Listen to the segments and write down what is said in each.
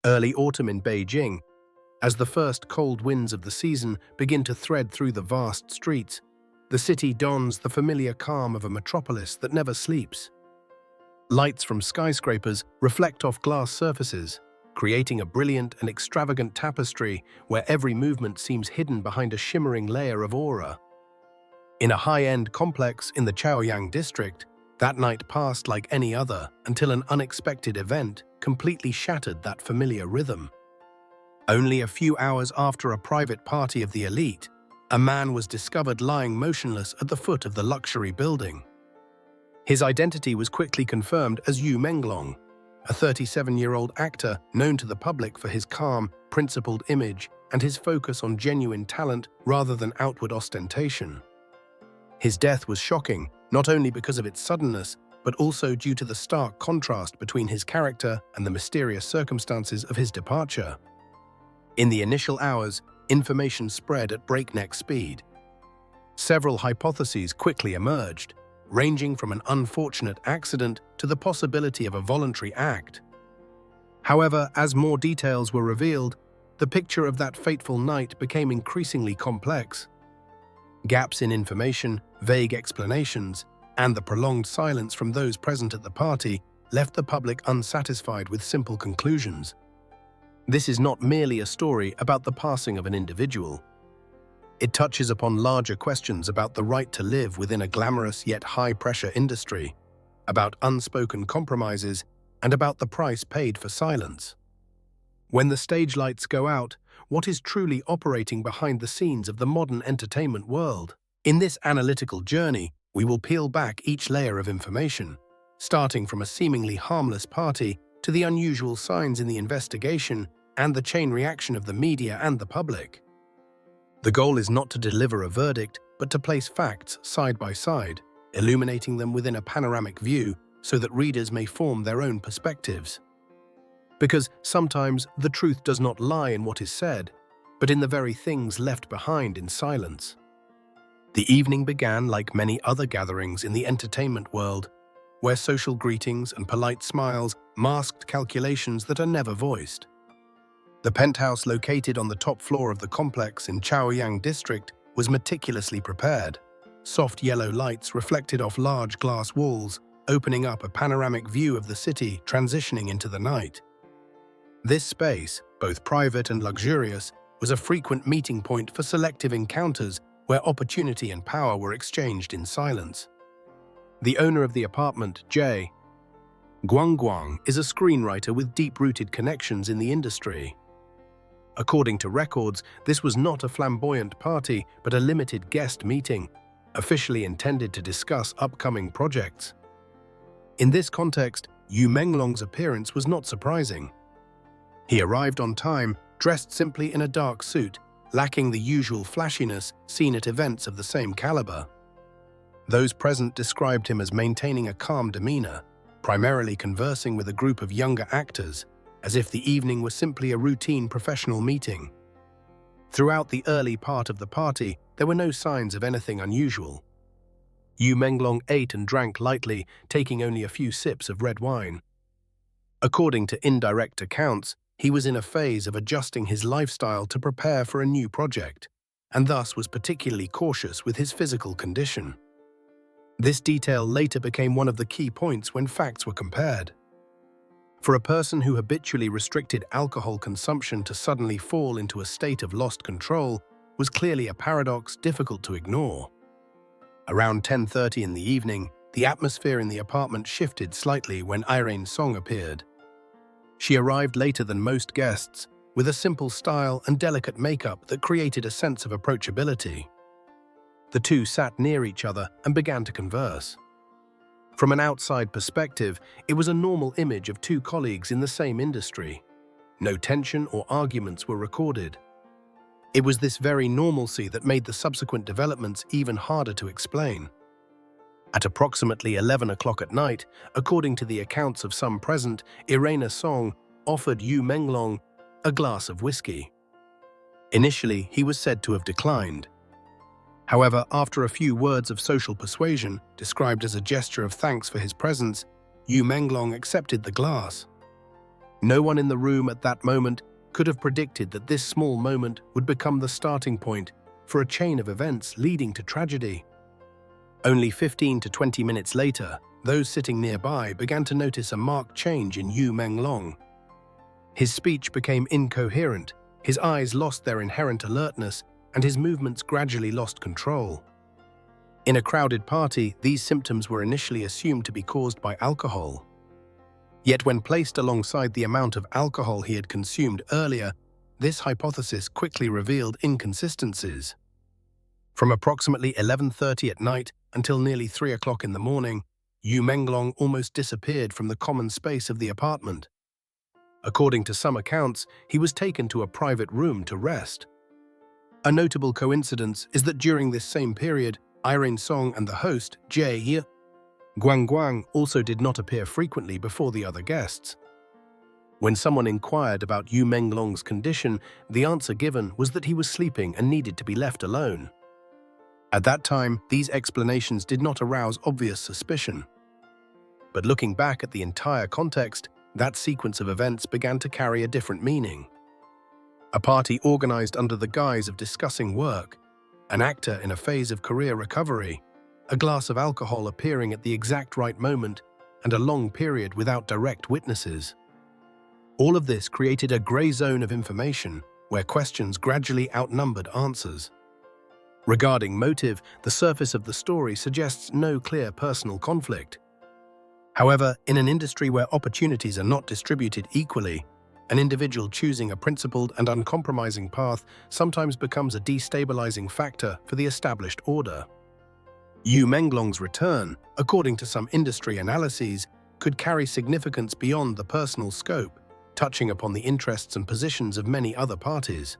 Early autumn in Beijing, as the first cold winds of the season begin to thread through the vast streets, the city dons the familiar calm of a metropolis that never sleeps. Lights from skyscrapers reflect off glass surfaces, creating a brilliant and extravagant tapestry where every movement seems hidden behind a shimmering layer of aura. In a high-end complex in the Chaoyang district, that night passed like any other until an unexpected event completely shattered that familiar rhythm. Only a few hours after a private party of the elite, a man was discovered lying motionless at the foot of the luxury building. His identity was quickly confirmed as Yu Menglong, a 37-year-old actor known to the public for his calm, principled image and his focus on genuine talent rather than outward ostentation. His death was shocking, not only because of its suddenness, but also due to the stark contrast between his character and the mysterious circumstances of his departure. In the initial hours, information spread at breakneck speed. Several hypotheses quickly emerged, ranging from an unfortunate accident to the possibility of a voluntary act. However, as more details were revealed, the picture of that fateful night became increasingly complex. Gaps in information, vague explanations, and the prolonged silence from those present at the party left the public unsatisfied with simple conclusions. This is not merely a story about the passing of an individual. It touches upon larger questions about the right to live within a glamorous yet high-pressure industry, about unspoken compromises, and about the price paid for silence. When the stage lights go out, what is truly operating behind the scenes of the modern entertainment world? In this analytical journey, we will peel back each layer of information, starting from a seemingly harmless party to the unusual signs in the investigation and the chain reaction of the media and the public. The goal is not to deliver a verdict, but to place facts side by side, illuminating them within a panoramic view so that readers may form their own perspectives. Because sometimes the truth does not lie in what is said, but in the very things left behind in silence. The evening began like many other gatherings in the entertainment world, where social greetings and polite smiles masked calculations that are never voiced. The penthouse located on the top floor of the complex in Chaoyang district was meticulously prepared. Soft yellow lights reflected off large glass walls, opening up a panoramic view of the city transitioning into the night. This space, both private and luxurious, was a frequent meeting point for selective encounters where opportunity and power were exchanged in silence. The owner of the apartment, J. Guangguang, is a screenwriter with deep-rooted connections in the industry. According to records, this was not a flamboyant party, but a limited guest meeting, officially intended to discuss upcoming projects. In this context, Yu Menglong's appearance was not surprising. He arrived on time, dressed simply in a dark suit, lacking the usual flashiness seen at events of the same caliber. Those present described him as maintaining a calm demeanor, primarily conversing with a group of younger actors, as if the evening was simply a routine professional meeting. Throughout the early part of the party, there were no signs of anything unusual. Yu Menglong ate and drank lightly, taking only a few sips of red wine. According to indirect accounts, he was in a phase of adjusting his lifestyle to prepare for a new project, and thus was particularly cautious with his physical condition. This detail later became one of the key points when facts were compared. For a person who habitually restricted alcohol consumption to suddenly fall into a state of lost control was clearly a paradox difficult to ignore. Around 10:30 in the evening, the atmosphere in the apartment shifted slightly when Irene Song appeared. She arrived later than most guests, with a simple style and delicate makeup that created a sense of approachability. The two sat near each other and began to converse. From an outside perspective, it was a normal image of two colleagues in the same industry. No tension or arguments were recorded. It was this very normalcy that made the subsequent developments even harder to explain. At approximately 11 o'clock at night, according to the accounts of some present, Irene Song offered Yu Menglong a glass of whiskey. Initially, he was said to have declined. However, after a few words of social persuasion, described as a gesture of thanks for his presence, Yu Menglong accepted the glass. No one in the room at that moment could have predicted that this small moment would become the starting point for a chain of events leading to tragedy. Only 15 to 20 minutes later, those sitting nearby began to notice a marked change in Yu Menglong. His speech became incoherent, his eyes lost their inherent alertness, and his movements gradually lost control. In a crowded party, these symptoms were initially assumed to be caused by alcohol. Yet when placed alongside the amount of alcohol he had consumed earlier, this hypothesis quickly revealed inconsistencies. From approximately 11:30 at night until nearly 3 o'clock in the morning, Yu Menglong almost disappeared from the common space of the apartment. According to some accounts, he was taken to a private room to rest. A notable coincidence is that during this same period, Irene Song and the host, Jie Guangguang, also did not appear frequently before the other guests. When someone inquired about Yu Menglong's condition, the answer given was that he was sleeping and needed to be left alone. At that time, these explanations did not arouse obvious suspicion. But looking back at the entire context, that sequence of events began to carry a different meaning. A party organized under the guise of discussing work, an actor in a phase of career recovery, a glass of alcohol appearing at the exact right moment, and a long period without direct witnesses. All of this created a gray zone of information where questions gradually outnumbered answers. Regarding motive, the surface of the story suggests no clear personal conflict. However, in an industry where opportunities are not distributed equally, an individual choosing a principled and uncompromising path sometimes becomes a destabilizing factor for the established order. Yu Menglong's return, according to some industry analyses, could carry significance beyond the personal scope, touching upon the interests and positions of many other parties.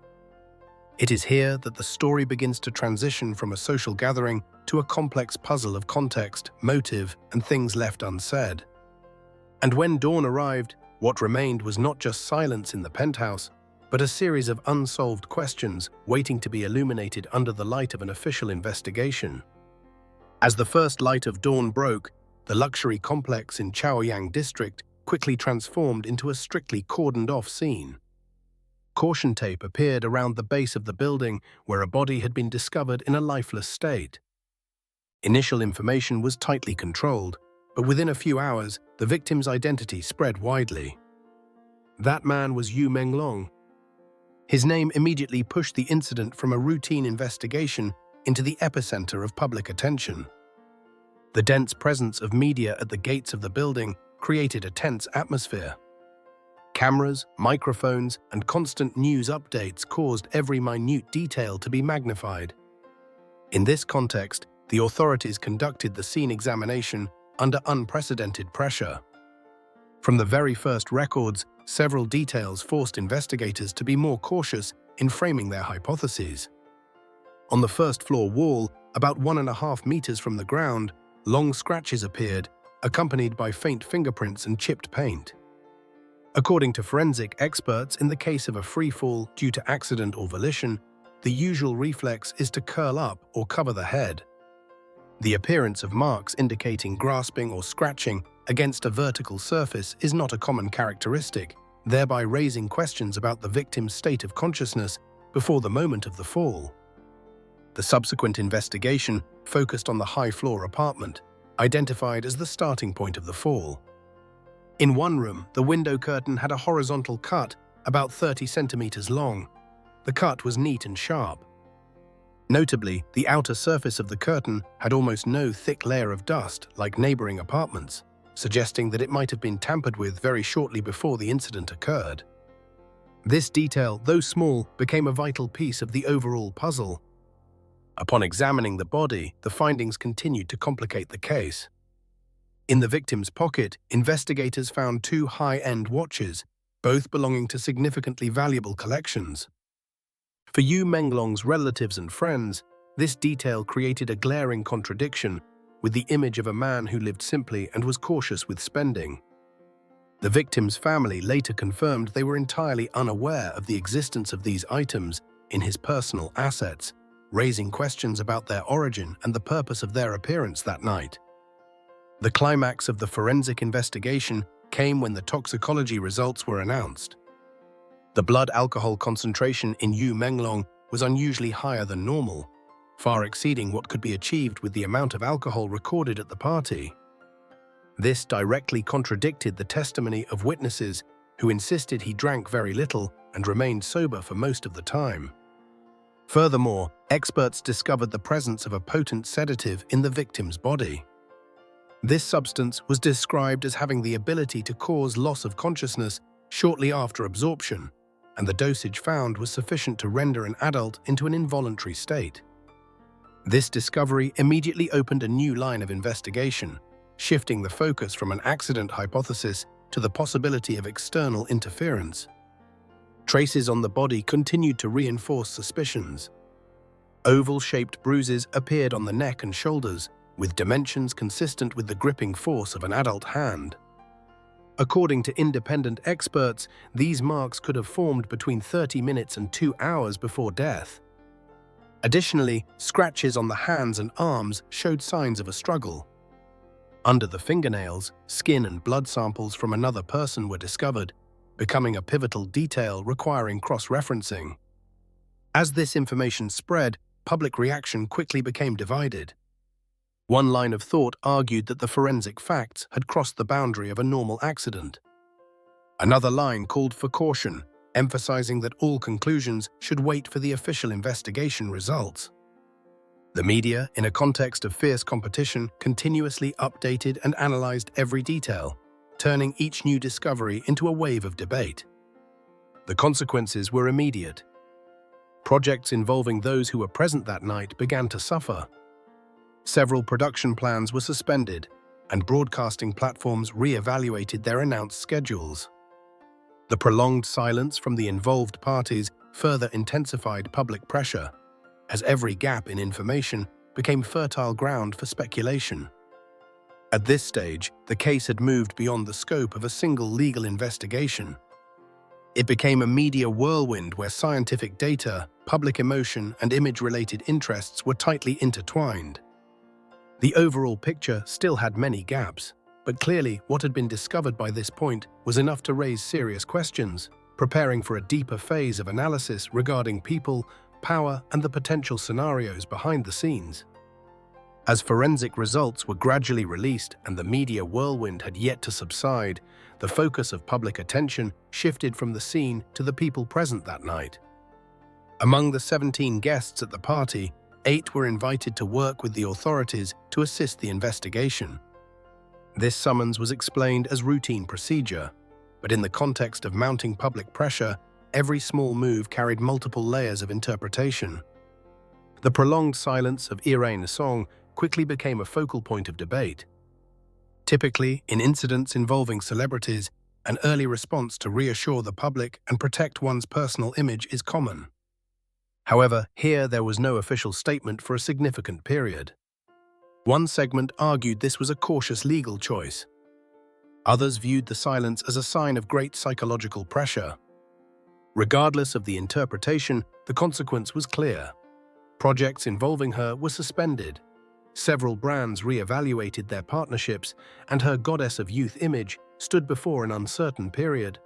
It is here that the story begins to transition from a social gathering to a complex puzzle of context, motive, and things left unsaid. And when dawn arrived, what remained was not just silence in the penthouse, but a series of unsolved questions waiting to be illuminated under the light of an official investigation. As the first light of dawn broke, the luxury complex in Chaoyang district quickly transformed into a strictly cordoned-off scene. Caution tape appeared around the base of the building where a body had been discovered in a lifeless state. Initial information was tightly controlled, but within a few hours, the victim's identity spread widely. That man was Yu Menglong. His name immediately pushed the incident from a routine investigation into the epicenter of public attention. The dense presence of media at the gates of the building created a tense atmosphere. Cameras, microphones, and constant news updates caused every minute detail to be magnified. In this context, the authorities conducted the scene examination under unprecedented pressure. From the very first records, several details forced investigators to be more cautious in framing their hypotheses. On the first-floor wall, about 1.5 meters from the ground, long scratches appeared, accompanied by faint fingerprints and chipped paint. According to forensic experts, in the case of a free fall due to accident or volition, the usual reflex is to curl up or cover the head. The appearance of marks indicating grasping or scratching against a vertical surface is not a common characteristic, thereby raising questions about the victim's state of consciousness before the moment of the fall. The subsequent investigation focused on the high-floor apartment, identified as the starting point of the fall. In one room, the window curtain had a horizontal cut about 30 centimeters long. The cut was neat and sharp. Notably, the outer surface of the curtain had almost no thick layer of dust like neighboring apartments, suggesting that it might have been tampered with very shortly before the incident occurred. This detail, though small, became a vital piece of the overall puzzle. Upon examining the body, the findings continued to complicate the case. In the victim's pocket, investigators found 2 high-end watches, both belonging to significantly valuable collections. For Yu Menglong's relatives and friends, this detail created a glaring contradiction with the image of a man who lived simply and was cautious with spending. The victim's family later confirmed they were entirely unaware of the existence of these items in his personal assets, raising questions about their origin and the purpose of their appearance that night. The climax of the forensic investigation came when the toxicology results were announced. The blood alcohol concentration in Yu Menglong was unusually higher than normal, far exceeding what could be achieved with the amount of alcohol recorded at the party. This directly contradicted the testimony of witnesses who insisted he drank very little and remained sober for most of the time. Furthermore, experts discovered the presence of a potent sedative in the victim's body. This substance was described as having the ability to cause loss of consciousness shortly after absorption, and the dosage found was sufficient to render an adult into an involuntary state. This discovery immediately opened a new line of investigation, shifting the focus from an accident hypothesis to the possibility of external interference. Traces on the body continued to reinforce suspicions. Oval-shaped bruises appeared on the neck and shoulders, with dimensions consistent with the gripping force of an adult hand. According to independent experts, these marks could have formed between 30 minutes and 2 hours before death. Additionally, scratches on the hands and arms showed signs of a struggle. Under the fingernails, skin and blood samples from another person were discovered, becoming a pivotal detail requiring cross-referencing. As this information spread, public reaction quickly became divided. One line of thought argued that the forensic facts had crossed the boundary of a normal accident. Another line called for caution, emphasizing that all conclusions should wait for the official investigation results. The media, in a context of fierce competition, continuously updated and analyzed every detail, turning each new discovery into a wave of debate. The consequences were immediate. Projects involving those who were present that night began to suffer. Several production plans were suspended, and broadcasting platforms re-evaluated their announced schedules. The prolonged silence from the involved parties further intensified public pressure, as every gap in information became fertile ground for speculation. At this stage, the case had moved beyond the scope of a single legal investigation. It became a media whirlwind where scientific data, public emotion, and image-related interests were tightly intertwined. The overall picture still had many gaps, but clearly what had been discovered by this point was enough to raise serious questions, preparing for a deeper phase of analysis regarding people, power, and the potential scenarios behind the scenes. As forensic results were gradually released and the media whirlwind had yet to subside, the focus of public attention shifted from the scene to the people present that night. Among the 17 guests at the party, 8 were invited to work with the authorities to assist the investigation. This summons was explained as routine procedure, but in the context of mounting public pressure, every small move carried multiple layers of interpretation. The prolonged silence of Irene Song quickly became a focal point of debate. Typically, in incidents involving celebrities, an early response to reassure the public and protect one's personal image is common. However, here there was no official statement for a significant period. One segment argued this was a cautious legal choice. Others viewed the silence as a sign of great psychological pressure. Regardless of the interpretation, the consequence was clear. Projects involving her were suspended. Several brands re-evaluated their partnerships, and her goddess of youth image stood before an uncertain period.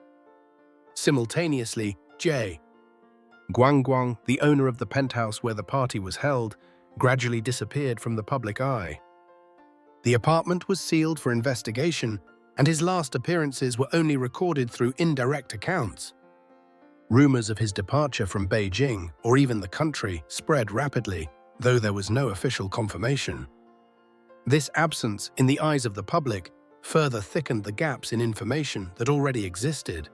Simultaneously, J. Guangguang, the owner of the penthouse where the party was held, gradually disappeared from the public eye. The apartment was sealed for investigation, and his last appearances were only recorded through indirect accounts. Rumors of his departure from Beijing, or even the country, spread rapidly, though there was no official confirmation. This absence, in the eyes of the public, further thickened the gaps in information that already existed.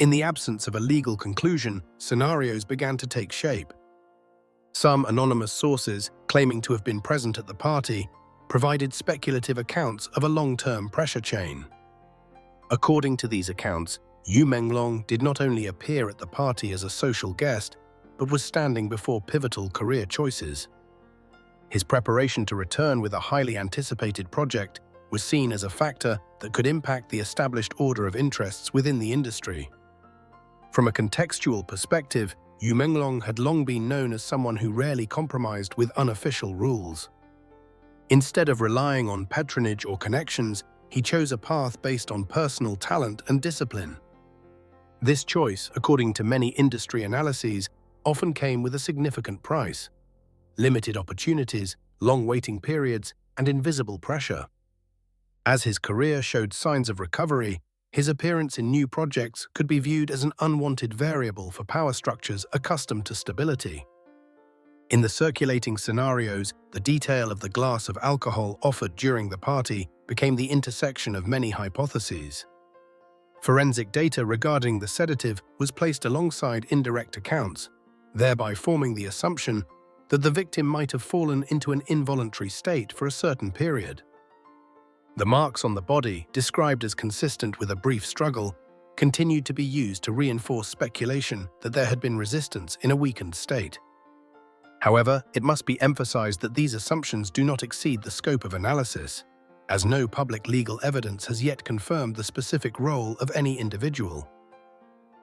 In the absence of a legal conclusion, scenarios began to take shape. Some anonymous sources, claiming to have been present at the party, provided speculative accounts of a long-term pressure chain. According to these accounts, Yu Menglong did not only appear at the party as a social guest, but was standing before pivotal career choices. His preparation to return with a highly anticipated project was seen as a factor that could impact the established order of interests within the industry. From a contextual perspective, Yu Menglong had long been known as someone who rarely compromised with unofficial rules. Instead of relying on patronage or connections, he chose a path based on personal talent and discipline. This choice, according to many industry analyses, often came with a significant price: limited opportunities, long waiting periods, and invisible pressure. As his career showed signs of recovery, his appearance in new projects could be viewed as an unwanted variable for power structures accustomed to stability. In the circulating scenarios, the detail of the glass of alcohol offered during the party became the intersection of many hypotheses. Forensic data regarding the sedative was placed alongside indirect accounts, thereby forming the assumption that the victim might have fallen into an involuntary state for a certain period. The marks on the body, described as consistent with a brief struggle, continued to be used to reinforce speculation that there had been resistance in a weakened state. However, it must be emphasized that these assumptions do not exceed the scope of analysis, as no public legal evidence has yet confirmed the specific role of any individual.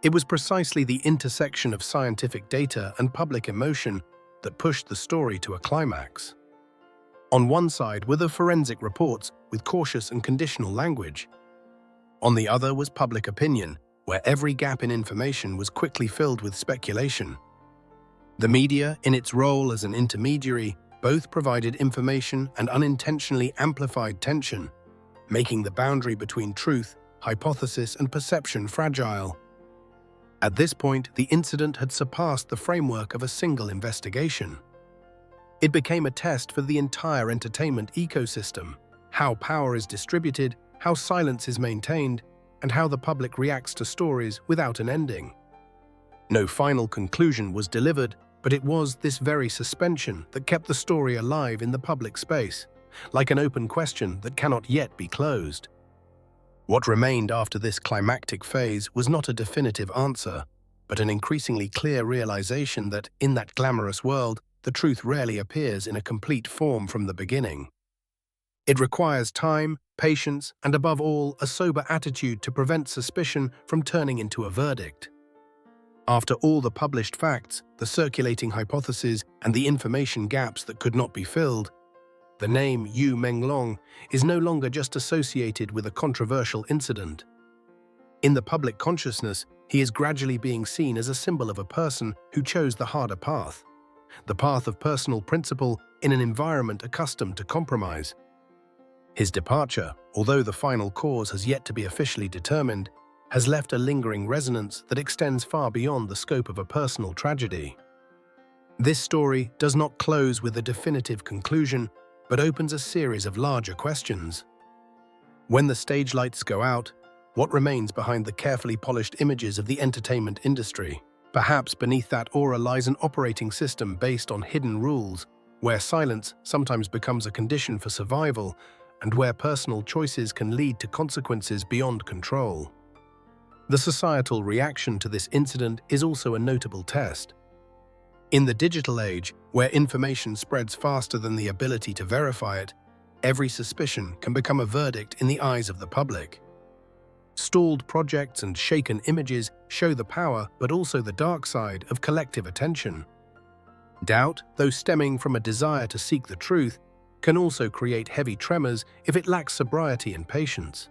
It was precisely the intersection of scientific data and public emotion that pushed the story to a climax. On one side were the forensic reports with cautious and conditional language. On the other was public opinion, where every gap in information was quickly filled with speculation. The media, in its role as an intermediary, both provided information and unintentionally amplified tension, making the boundary between truth, hypothesis, and perception fragile. At this point, the incident had surpassed the framework of a single investigation. It became a test for the entire entertainment ecosystem: how power is distributed, how silence is maintained, and how the public reacts to stories without an ending. No final conclusion was delivered, but it was this very suspension that kept the story alive in the public space, like an open question that cannot yet be closed. What remained after this climactic phase was not a definitive answer, but an increasingly clear realization that, in that glamorous world, the truth rarely appears in a complete form from the beginning. It requires time, patience, and above all, a sober attitude to prevent suspicion from turning into a verdict. After all the published facts, the circulating hypotheses, and the information gaps that could not be filled, the name Yu Menglong is no longer just associated with a controversial incident. In the public consciousness, he is gradually being seen as a symbol of a person who chose the harder path, the path of personal principle in an environment accustomed to compromise. His departure, although the final cause has yet to be officially determined, has left a lingering resonance that extends far beyond the scope of a personal tragedy. This story does not close with a definitive conclusion, but opens a series of larger questions. When the stage lights go out, what remains behind the carefully polished images of the entertainment industry? Perhaps beneath that aura lies an operating system based on hidden rules, where silence sometimes becomes a condition for survival, and where personal choices can lead to consequences beyond control. The societal reaction to this incident is also a notable test. In the digital age, where information spreads faster than the ability to verify it, every suspicion can become a verdict in the eyes of the public. Stalled projects and shaken images show the power but also the dark side of collective attention. Doubt, though stemming from a desire to seek the truth, can also create heavy tremors if it lacks sobriety and patience.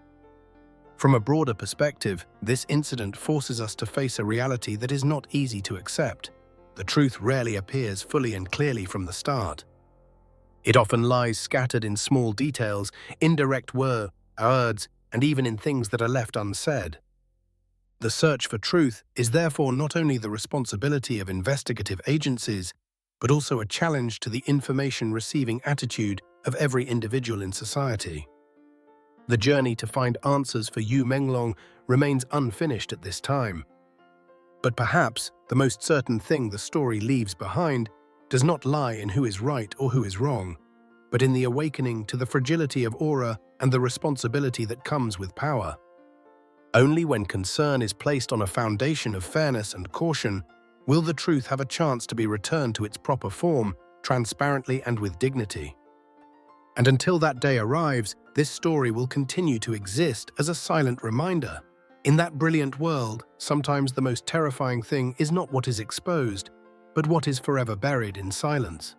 From a broader perspective, this incident forces us to face a reality that is not easy to accept. The truth rarely appears fully and clearly from the start. It often lies scattered in small details, indirect words, and even in things that are left unsaid. The search for truth is therefore not only the responsibility of investigative agencies, but also a challenge to the information-receiving attitude of every individual in society. The journey to find answers for Yu Menglong remains unfinished at this time. But perhaps the most certain thing the story leaves behind does not lie in who is right or who is wrong, but in the awakening to the fragility of aura and the responsibility that comes with power. Only when concern is placed on a foundation of fairness and caution will the truth have a chance to be returned to its proper form, transparently and with dignity. And until that day arrives, this story will continue to exist as a silent reminder. In that brilliant world, sometimes the most terrifying thing is not what is exposed, but what is forever buried in silence.